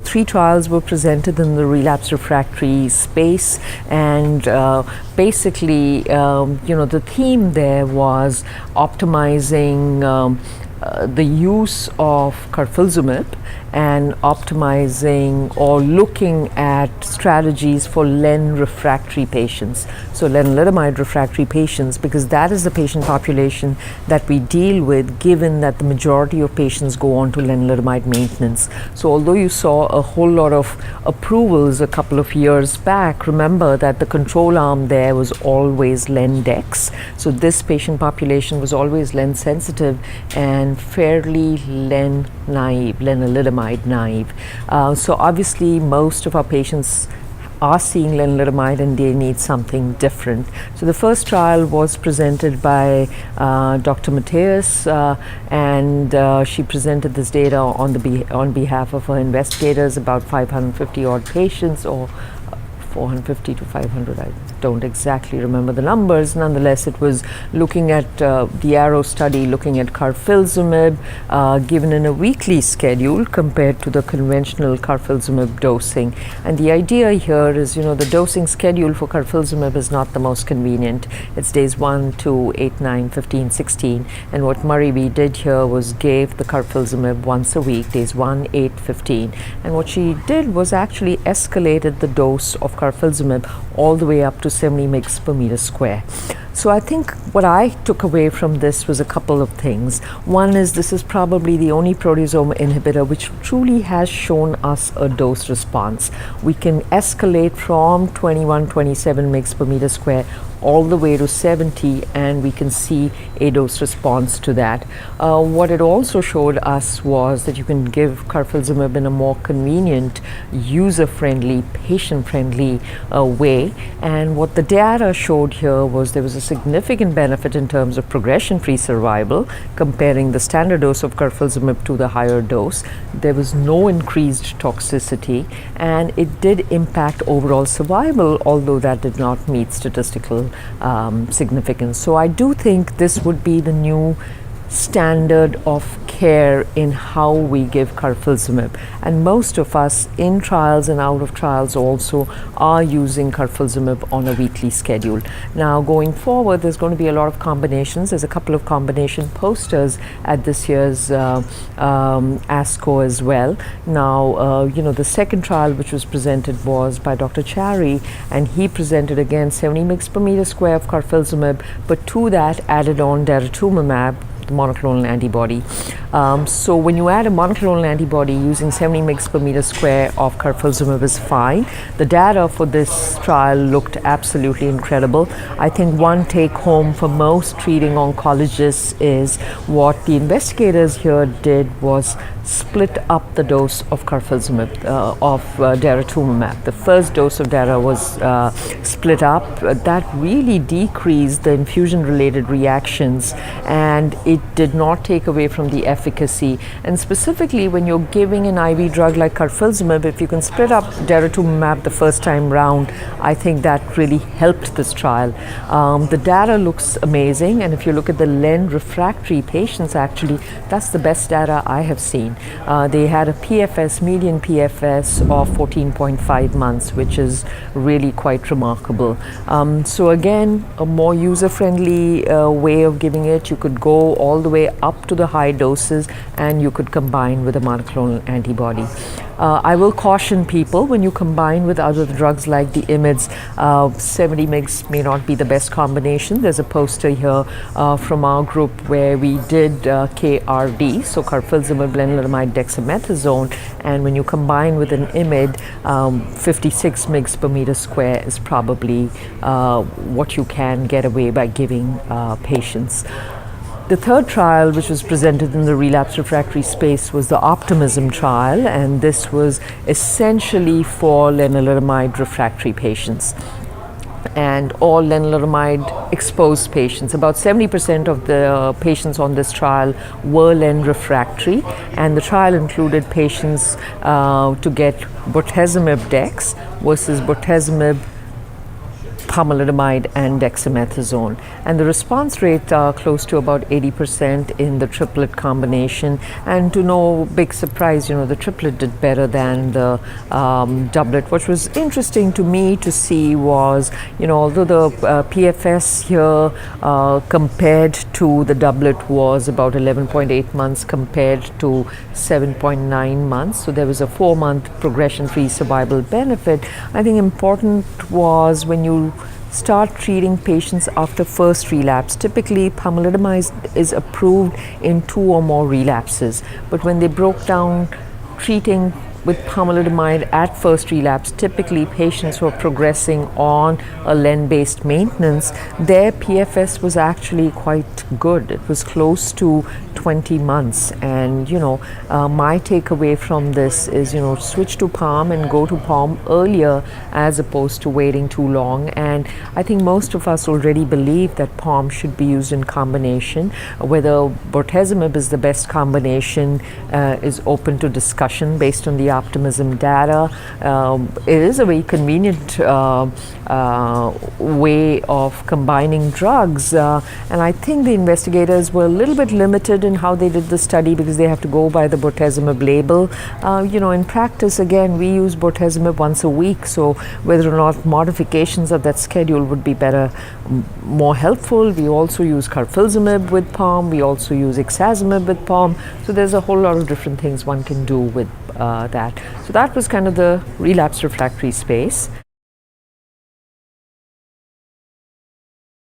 3 trials were presented in the relapsed refractory space, and basically, the theme there was optimizing the use of Carfilzomib and optimizing or looking at strategies for Len refractory patients. So Lenalidomide refractory patients, because that is the patient population that we deal with, given that the majority of patients go on to Lenalidomide maintenance. So although you saw a whole lot of approvals a couple of years back, remember that the control arm there was always Len-Dex. So this patient population was always Len sensitive and fairly Len naive, Lenalidomide naive. So obviously most of our patients are seeing lenalidomide and they need something different. So the first trial was presented by Dr. Mateus, and she presented this data on behalf of her investigators, about 550 odd patients, or 450 to 500, I don't exactly remember the numbers. Nonetheless, it was looking at the ARROW study, looking at Carfilzomib given in a weekly schedule compared to the conventional Carfilzomib dosing. And the idea here is, the dosing schedule for Carfilzomib is not the most convenient. It's days 1, 2, 8, 9, 15, 16. And what Murray B did here was gave the Carfilzomib once a week, days 1, 8, 15. And what she did was actually escalated the dose of Carfilzomib all the way up to 70 mg per meter square. So I think what I took away from this was a couple of things. One is this is probably the only proteasome inhibitor which truly has shown us a dose response. We can escalate from 21, 27 mg per meter square all the way to 70, and we can see a dose response to that. What it also showed us was that you can give Carfilzomib in a more convenient, user-friendly, patient-friendly way. And what the data showed here was there was a significant benefit in terms of progression-free survival comparing the standard dose of Carfilzomib to the higher dose. There was no increased toxicity, and it did impact overall survival, although that did not meet statistical significance. So I do think this would be the new standard of care in how we give Carfilzomib, and most of us in trials and out of trials also are using Carfilzomib on a weekly schedule. Now going forward, there's going to be a lot of combinations. There's a couple of combination posters at this year's ASCO as well. Now the second trial which was presented was by Dr. Chari, and he presented again 70 mg per meter square of Carfilzomib, but to that added on Daratumumab, the monoclonal antibody. So when you add a monoclonal antibody using 70 mg per meter square of Carfilzomib is fine. The data for this trial looked absolutely incredible. I think one take home for most treating oncologists is what the investigators here did was split up the dose of Carfilzomib, of Daratumumab. The first dose of Dara was split up. That really decreased the infusion-related reactions, and it did not take away from the efficacy. And specifically, when you're giving an IV drug like Carfilzomib, if you can split up Daratumumab the first time round, I think that really helped this trial. The data looks amazing, and if you look at the Len refractory patients, actually, that's the best data I have seen. They had a PFS, median PFS of 14.5 months, which is really quite remarkable. So again, a more user-friendly way of giving it. You could go all the way up to the high doses, and you could combine with a monoclonal antibody. I will caution people, when you combine with other drugs like the IMiDs, 70 mg may not be the best combination. There's a poster here from our group where we did KRD, so Carfilzomib, Lenalidomide, Dexamethasone, and when you combine with an IMiD, 56 mg per meter square is probably what you can get away by giving patients. The third trial, which was presented in the relapsed refractory space, was the OPTIMISMM trial, and this was essentially for lenalidomide refractory patients and all lenalidomide exposed patients. About 70% of the patients on this trial were Len refractory, and the trial included patients to get Bortezomib Dex versus Bortezomib Pomalidomide and Dexamethasone, and the response rate are close to about 80% in the triplet combination. And to no big surprise, the triplet did better than the doublet. What was interesting to me to see was, although the PFS here compared to the doublet was about 11.8 months compared to 7.9 months, so there was a 4-month progression-free survival benefit. I think important was when you start treating patients after first relapse. Typically, pomalidomide is approved in 2 or more relapses, but when they broke down treating with pomalidomide at first relapse, typically patients who are progressing on a len-based maintenance, their PFS was actually quite good. It was close to 20 months. And my takeaway from this is, switch to POM and go to POM earlier as opposed to waiting too long. And I think most of us already believe that POM should be used in combination. Whether Bortezomib is the best combination is open to discussion based on the OPTIMISMM data. It is a very convenient way of combining drugs, and I think the investigators were a little bit limited in how they did the study because they have to go by the Bortezomib label. In practice, again, we use Bortezomib once a week, so whether or not modifications of that schedule would be better, more helpful. We also use Carfilzomib with POM, we also use Dexamethasone with POM, so there's a whole lot of different things one can do with that. So that was kind of the relapse refractory space.